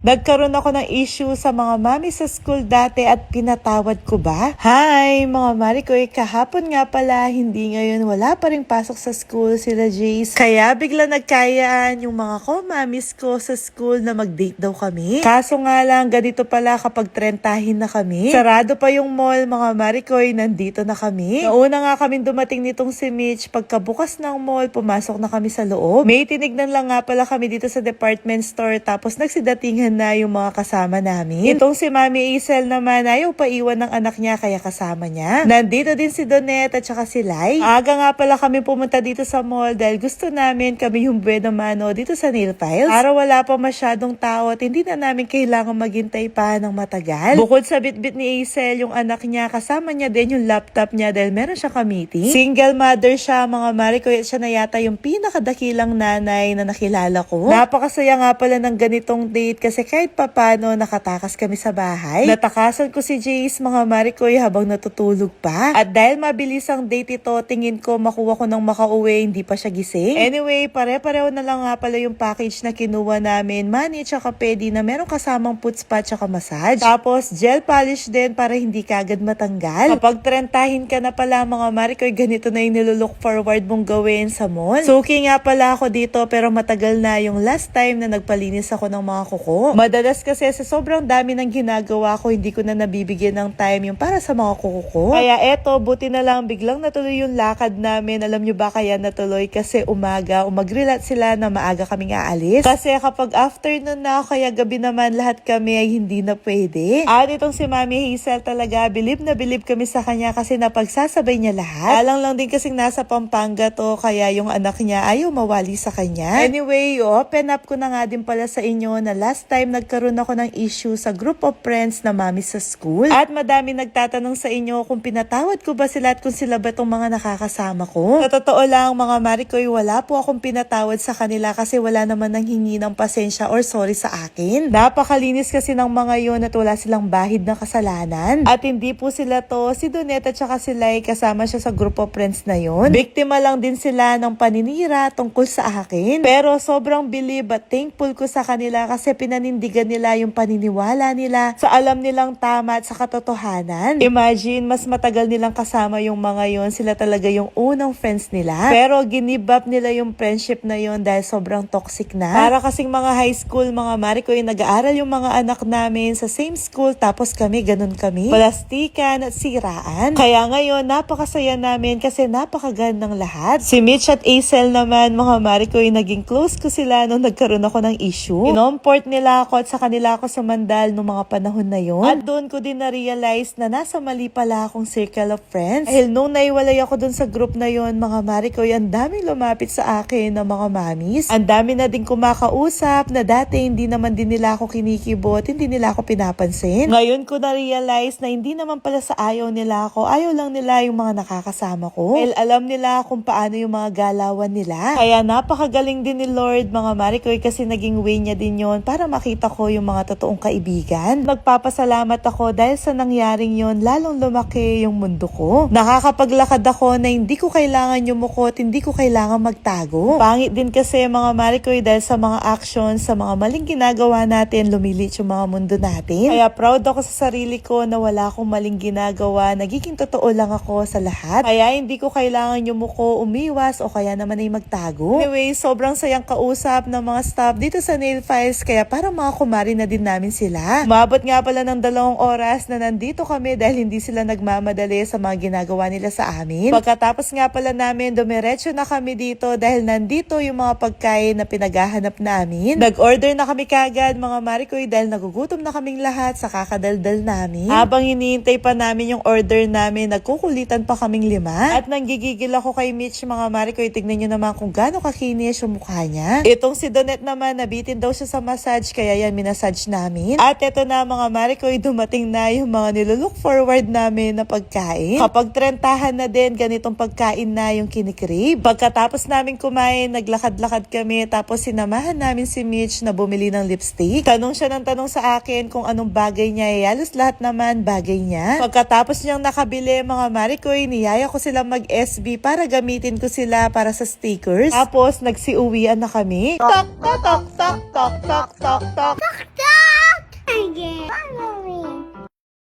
Nagkaroon ako ng issue sa mga mami sa school dati at pinatawad ko ba? Hi mga mari ko, kahapon nga pala, hindi ngayon, wala pa rin pasok sa school sila Jace. Kaya bigla nagkayaan yung mga mamis ko sa school na mag-date daw kami. Kaso nga lang, ganito pala kapag trentahin na kami. Sarado pa yung mall mga mari ko, nandito na kami. Nauna nga kami dumating nitong si Mitch, pagkabukas ng mall, pumasok na kami sa loob. May tinignan lang nga pala kami dito sa department store, tapos nagsidatingan na yung mga kasama namin. Itong si Mami Isel naman, ayaw pa iwan ng anak niya kaya kasama niya. Nandito din si Donette at saka si Lai. Aga nga pala kami pumunta dito sa mall dahil gusto namin kami yung buena mano dito sa nail files. Para wala pa masyadong tao at hindi na namin kailangan maghintay pa ng matagal. Bukod sa bitbit ni Isel, yung anak niya, kasama niya din yung laptop niya dahil meron siya ka-meeting. Single mother siya mga mari ko, siya na yata yung pinakadakilang nanay na nakilala ko. Napakasaya nga pala ng ganitong date kasi kahit papano nakatakas kami sa bahay. Natakasan ko si Jace mga marikoy habang natutulog pa. At dahil mabilis ang date ito, tingin ko makuha ko ng makauwi, hindi pa siya gising. Anyway, pare-pareho na lang nga pala yung package na kinuha namin. Mani tsaka pedi na meron kasamang foot spa tsaka massage. Tapos gel polish din para hindi kagad matanggal. Kapag trentahin ka na pala mga marikoy, ganito na yung nilulook forward mong gawin sa mall. Suki nga pala ako dito pero matagal na yung last time na nagpalinis ako ng mga kuko. Madalas kasi sa sobrang dami ng ginagawa ko, hindi ko na nabibigyan ng time yung para sa mga kuko ko. Kaya eto, buti na lang biglang natuloy yung lakad namin. Alam nyo ba kaya natuloy? Kasi umaga, umagrelat sila na maaga kaming aalis. Kasi kapag afternoon na, kaya gabi naman lahat kami ay hindi na pwede. At itong si Mami Hazel talaga, bilib na bilib kami sa kanya kasi napagsasabay niya lahat. Alang lang din kasing nasa Pampanga to, kaya yung anak niya ayaw mawali sa kanya. Anyway, open up ko na nga din pala sa inyo na last time nagkaroon ako ng issue sa group of friends na mami sa school. At madami nagtatanong sa inyo kung pinatawad ko ba sila at kung sila ba itong mga nakakasama ko. Sa totoo lang mga marikoy, wala po akong pinatawad sa kanila kasi wala naman nang hingi ng pasensya or sorry sa akin. Napakalinis kasi ng mga yon at wala silang bahid na kasalanan. At hindi po sila to, si Donette at saka si Lai, kasama siya sa group of friends na yon. Biktima lang din sila ng paninira tungkol sa akin. Pero sobrang believe at thankful ko sa kanila kasi pinanindigan nila yung paniniwala nila sa alam nilang tama at sa katotohanan. Imagine, mas matagal nilang kasama yung mga yon, sila talaga yung unang friends nila. Pero ginib up nila yung friendship na yon dahil sobrang toxic na. Para kasing mga high school, mga mariko, yung nag-aaral yung mga anak namin sa same school, tapos kami, ganun kami. Palastikan at siraan. Kaya ngayon, napakasaya namin kasi napakagandang lahat. Si Mitch at Hazel naman, mga mariko, yung naging close ko sila nung nagkaroon ako ng issue. Inomport nila ako at sa kanila ako sumandal noong mga panahon na yon. At doon ko din na-realize na nasa mali pala akong circle of friends. Dahil nung naiwalay ako doon sa group na yon, mga marikoy, ang daming lumapit sa akin ng mga mamis. Ang dami na din kumakausap na dati hindi naman din nila ako kinikibot, hindi nila ako pinapansin. Ngayon ko na-realize na hindi naman pala sa ayaw nila ako, ayaw lang nila yung mga nakakasama ko. Dahil alam nila kung paano yung mga galawan nila. Kaya napakagaling din ni Lord, mga marikoy, kasi naging way niya din yon para makita ko yung mga totoong kaibigan. Nagpapasalamat ako dahil sa nangyaring yon, lalong lumaki yung mundo ko. Nakakapaglakad ako na hindi ko kailangan yumukot, hindi ko kailangan magtago. Pangit din kasi mga marikoy dahil sa mga actions, sa mga maling ginagawa natin, lumilit yung mga mundo natin. Kaya proud ako sa sarili ko na wala akong maling ginagawa, nagiging totoo lang ako sa lahat. Kaya hindi ko kailangan yumuko, umiwas o kaya naman ay magtago. Anyway, sobrang sayang kausap ng mga staff dito sa nail files, kaya parang mga kumari na din namin sila. Umabot nga pala ng 2 oras na nandito kami dahil hindi sila nagmamadali sa mga ginagawa nila sa amin. Pagkatapos nga pala namin, dumiretso na kami dito dahil nandito yung mga pagkain na pinaghahanap namin. Nag-order na kami kagad mga marikoy dahil nagugutom na kaming lahat sa kakadaldal namin. Habang hinihintay pa namin yung order namin, nagkukulitan pa kaming 5. At nanggigigil ako kay Mitch mga marikoy, tignan nyo naman kung gaano kakinis yung mukha niya. Itong si Donette naman, nabitin daw siya sa massage kaya yan minasage namin. At eto na mga marikoy, dumating na yung mga nilulook forward namin na pagkain. Kapag trentahan na din, ganitong pagkain na yung kinikrave. Pagkatapos namin kumain, naglakad-lakad kami, tapos sinamahan namin si Mitch na bumili ng lipstick. Tanong siya ng tanong sa akin kung anong bagay niya, halos lahat naman bagay niya. Pagkatapos niyang nakabili mga marikoy, niyaya ko silang mag-SB para gamitin ko sila para sa stickers. Tapos nagsiuwian na kami. Tak tak tak tak tak tak tak tak.